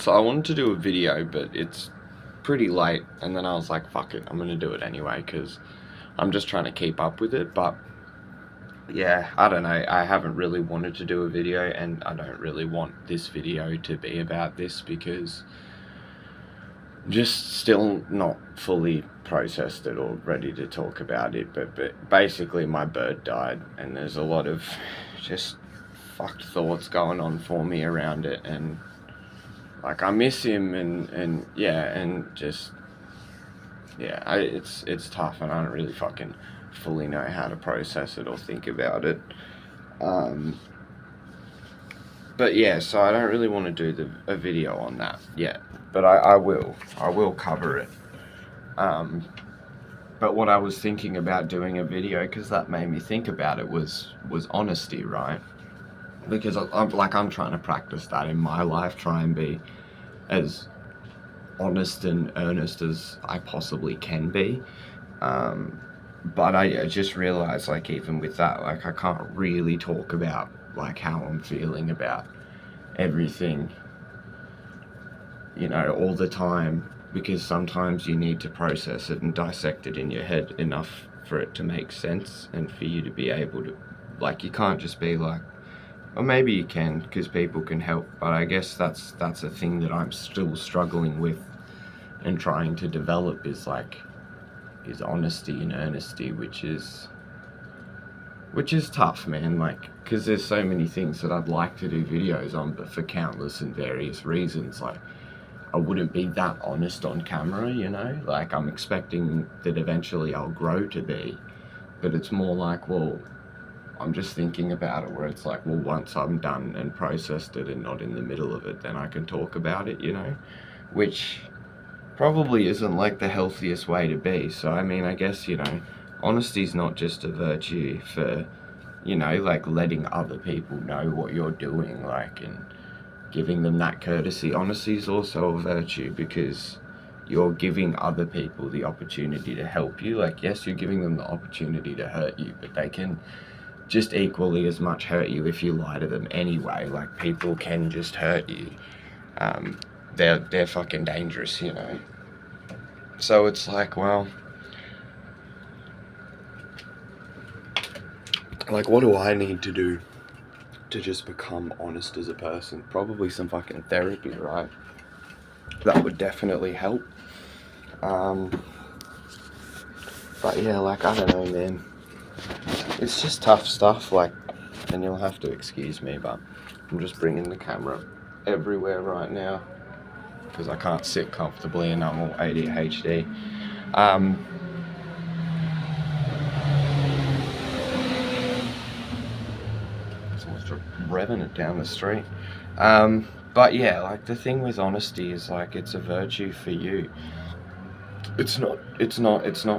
So I wanted to do a video, but it's pretty late, and then I was like, fuck it, I'm gonna do it anyway, because I'm just trying to keep up with it. But yeah, I don't know, I haven't really wanted to do a video, and I don't really want this video to be about this, because I'm just still not fully processed it or ready to talk about it. But basically my bird died, and there's a lot of just fucked thoughts going on for me around it, and like I miss him, and yeah, and just yeah, it's tough, and I don't really fucking fully know how to process it or think about it. But yeah, so I don't really want to do a video on that yet, but I will cover it. But what I was thinking about doing a video, because that made me think about it, was honesty, right? Because I'm trying to practice that in my life, try and be as honest and earnest as I possibly can be. But I just realized, like, even with that, like, I can't really talk about like how I'm feeling about everything, you know, all the time, because sometimes you need to process it and dissect it in your head enough for it to make sense, and for you to be able to, like, you can't just be like, or maybe you can, because people can help, but I guess that's a thing that I'm still struggling with and trying to develop, is honesty and earnesty, which is tough, man, like, because there's so many things that I'd like to do videos on, but for countless and various reasons, like, I wouldn't be that honest on camera, you know, like, I'm expecting that eventually I'll grow to be, but it's more like, well, I'm just thinking about it where it's like, well, once I'm done and processed it and not in the middle of it, then I can talk about it, you know, which probably isn't like the healthiest way to be. So I mean, I guess, you know, honesty's not just a virtue for, you know, like, letting other people know what you're doing, like, and giving them that courtesy. Honesty is also a virtue, because you're giving other people the opportunity to help you. Like, yes, you're giving them the opportunity to hurt you, but they can just equally as much hurt you if you lie to them anyway. Like, people can just hurt you. They're fucking dangerous, you know. So it's like, well, like, what do I need to do to just become honest as a person? Probably some fucking therapy, right? That would definitely help. But yeah, like, I don't know, man. It's just tough stuff, like, and you'll have to excuse me, but I'm just bringing the camera everywhere right now, because I can't sit comfortably and I'm all ADHD. Someone's revving it down the street. But yeah, like, the thing with honesty is, like, it's a virtue for you. It's not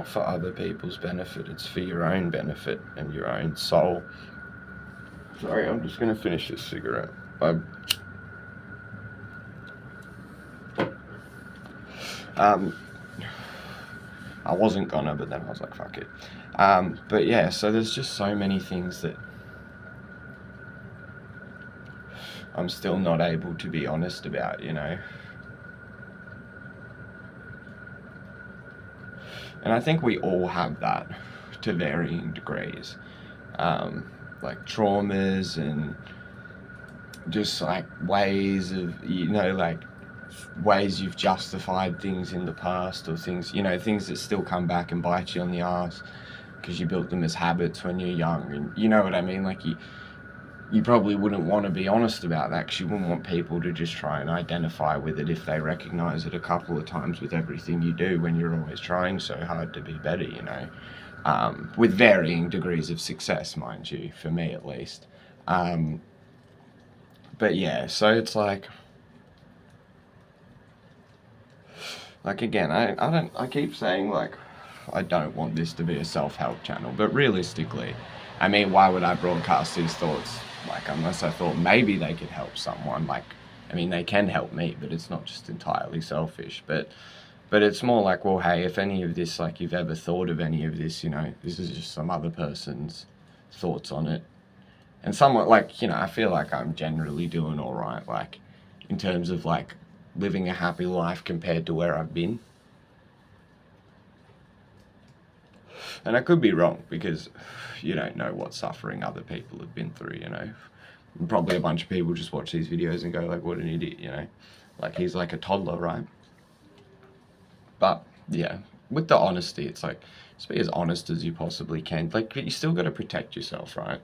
for other people's benefit. It's for your own benefit and your own soul. Sorry, I'm just gonna finish this cigarette. I wasn't gonna, but then I was like, fuck it. But yeah, so there's just so many things that I'm still not able to be honest about, you know. And I think we all have that to varying degrees. Like, traumas and just, like, ways of, you know, like, ways you've justified things in the past, or things, you know, things that still come back and bite you on the ass because you built them as habits when you're young, and you know what I mean. Like, you probably wouldn't want to be honest about that, because you wouldn't want people to just try and identify with it if they recognize it a couple of times with everything you do, when you're always trying so hard to be better, you know. With varying degrees of success, mind you, for me at least. But yeah, so it's like again, I keep saying, like, I don't want this to be a self-help channel, but realistically, I mean, why would I broadcast these thoughts? Like, unless I thought maybe they could help someone. Like, I mean, they can help me, but it's not just entirely selfish. But it's more like, well, hey, if any of this, like, you've ever thought of any of this, you know, this is just some other person's thoughts on it. And somewhat, like, you know, I feel like I'm generally doing all right, like, in terms of, like, living a happy life compared to where I've been. And I could be wrong, because you don't know what suffering other people have been through, you know. And probably a bunch of people just watch these videos and go like, what an idiot, you know. Like, he's like a toddler, right? But yeah, with the honesty, it's like, just be as honest as you possibly can. Like, you still got to protect yourself, right?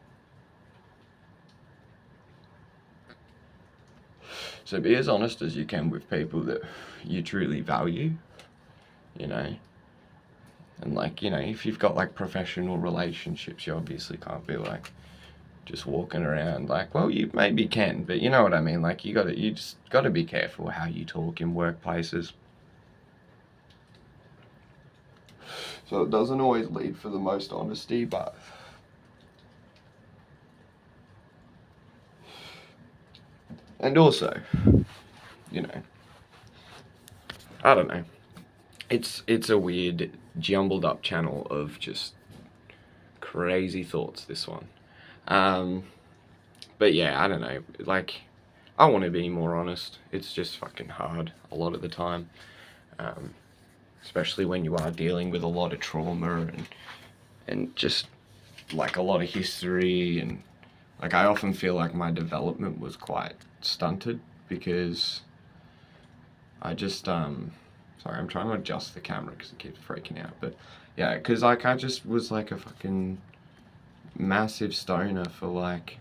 So be as honest as you can with people that you truly value, you know. And like, you know, if you've got like professional relationships, you obviously can't be like just walking around like, well, you maybe can, but you know what I mean? Like, you just gotta be careful how you talk in workplaces. So it doesn't always lead for the most honesty, but and also, you know, I don't know. It's a weird jumbled up channel of just crazy thoughts, this one. But yeah, I don't know. Like, I want to be more honest. It's just fucking hard a lot of the time. Especially when you are dealing with a lot of trauma and just like a lot of history, and like I often feel like my development was quite stunted because I just sorry, I'm trying to adjust the camera because it keeps freaking out, but yeah, because like I just was like a fucking massive stoner for like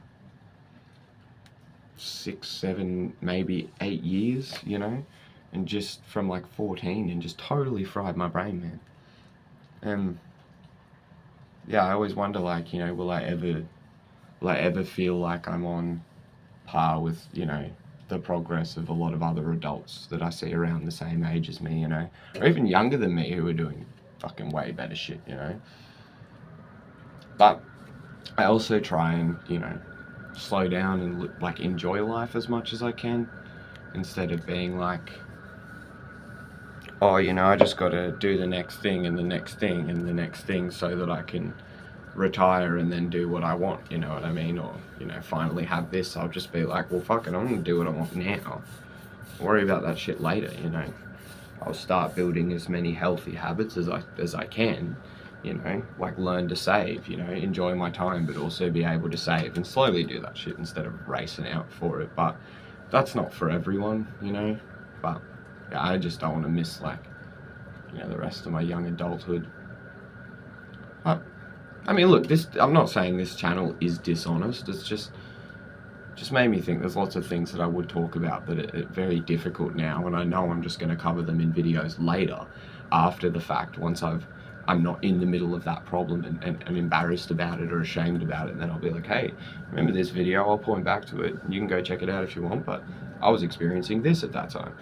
6, 7, maybe 8 years, you know, and just from like 14, and just totally fried my brain, man. And yeah, I always wonder, like, you know, will I ever feel like I'm on par with, you know, the progress of a lot of other adults that I see around the same age as me, you know, or even younger than me, who are doing fucking way better shit, you know. But I also try and, you know, slow down and like enjoy life as much as I can, instead of being like, oh, you know, I just got to do the next thing and the next thing and the next thing so that I can retire and then do what I want, you know what I mean? Or, you know, finally have this. I'll just be like, well, fuck it, I'm gonna do what I want now. Worry about that shit later, you know. I'll start building as many healthy habits as I can, you know, like learn to save, you know, enjoy my time, but also be able to save and slowly do that shit instead of racing out for it. But that's not for everyone, you know. But yeah, I just don't want to miss, like, you know, the rest of my young adulthood. But I mean, look, I'm not saying this channel is dishonest. It's just made me think there's lots of things that I would talk about that are very difficult now, and I know I'm just going to cover them in videos later, after the fact, once I'm not in the middle of that problem and I'm embarrassed about it or ashamed about it, and then I'll be like, hey, remember this video? I'll point back to it. You can go check it out if you want, but I was experiencing this at that time.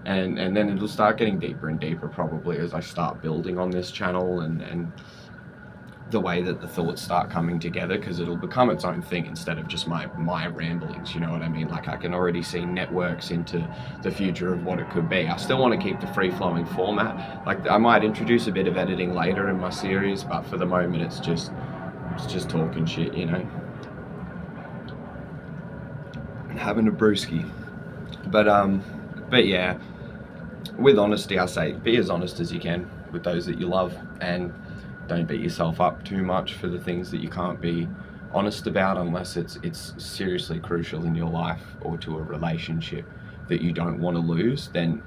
And then it'll start getting deeper and deeper probably as I start building on this channel and the way that the thoughts start coming together, because it'll become its own thing instead of just my ramblings, you know what I mean? Like, I can already see networks into the future of what it could be. I still want to keep the free-flowing format. Like, I might introduce a bit of editing later in my series, but for the moment it's just talking shit, you know, and having a brewski. But yeah, with honesty, I say be as honest as you can with those that you love, and don't beat yourself up too much for the things that you can't be honest about, unless it's seriously crucial in your life or to a relationship that you don't want to lose. Then,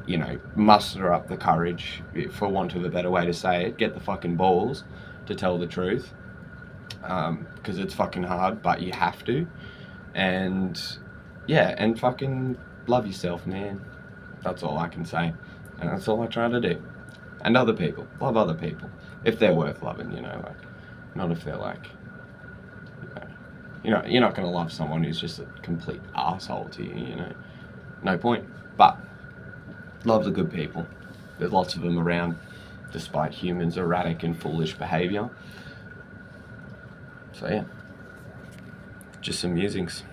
you know, muster up the courage, for want of a better way to say it, get the fucking balls to tell the truth, because it's fucking hard, but you have to. And yeah, and fucking love yourself, man. That's all I can say, and that's all I try to do. And other people, love other people, if they're worth loving, you know, like, not if they're like, you know, you're not going to love someone who's just a complete asshole to you, you know, no point. But love the good people. There's lots of them around, despite humans' erratic and foolish behaviour. So yeah, just some musings.